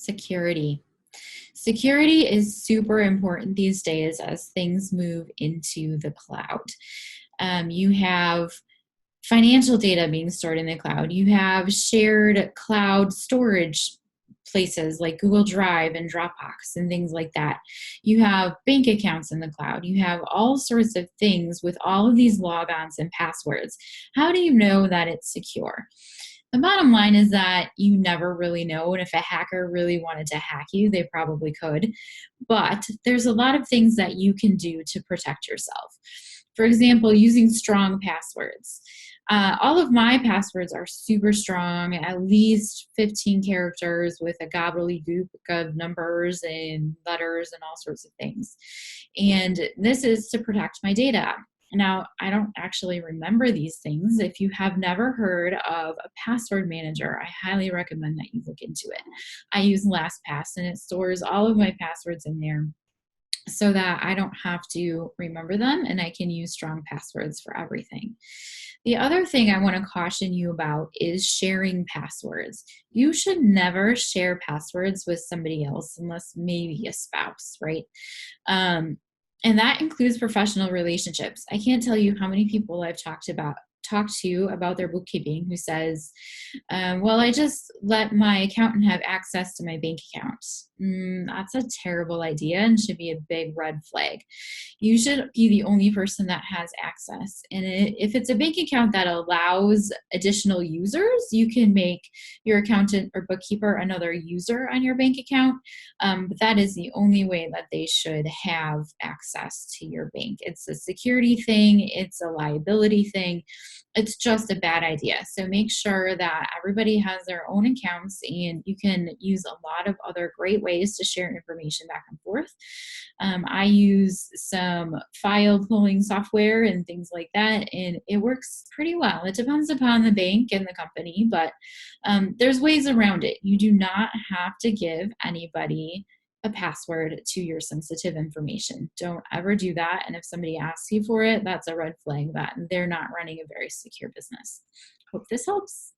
Security. Security is super important these days as things move into the cloud. You have financial data being stored in the cloud. You have shared cloud storage places like Google Drive and Dropbox and things like that. You have bank accounts in the cloud. You have all sorts of things with all of these logons and passwords. How do you know that it's secure? The bottom line is that you never really know, and if a hacker really wanted to hack you, they probably could. But there's a lot of things that you can do to protect yourself. For example, using strong passwords. All of my passwords are super strong, at least 15 characters with a gobbledygook of numbers and letters and all sorts of things. And this is to protect my data. Now, I don't actually remember these things. If you have never heard of a password manager, I highly recommend that you look into it. I use LastPass and it stores all of my passwords in there so that I don't have to remember them and I can use strong passwords for everything. The other thing I want to caution you about is sharing passwords. You should never share passwords with somebody else unless maybe a spouse, right? And that includes professional relationships. I can't tell you how many people I've talked to about their bookkeeping who says, well, I just let my accountant have access to my bank account. That's a terrible idea and should be a big red flag. You should be the only person that has access. And if it's a bank account that allows additional users, you can make your accountant or bookkeeper another user on your bank account. But that is the only way that they should have access to your bank. It's a security thing, it's a liability thing. It's just a bad idea. So make sure that everybody has their own accounts, and you can use a lot of other great ways to share information back and forth. I use some file pulling software and things like that, and it works pretty well. It depends upon the bank and the company, but there's ways around it. You do not have to give anybody a password to your sensitive information. Don't ever do that. And if somebody asks you for it, that's a red flag that they're not running a very secure business. Hope this helps.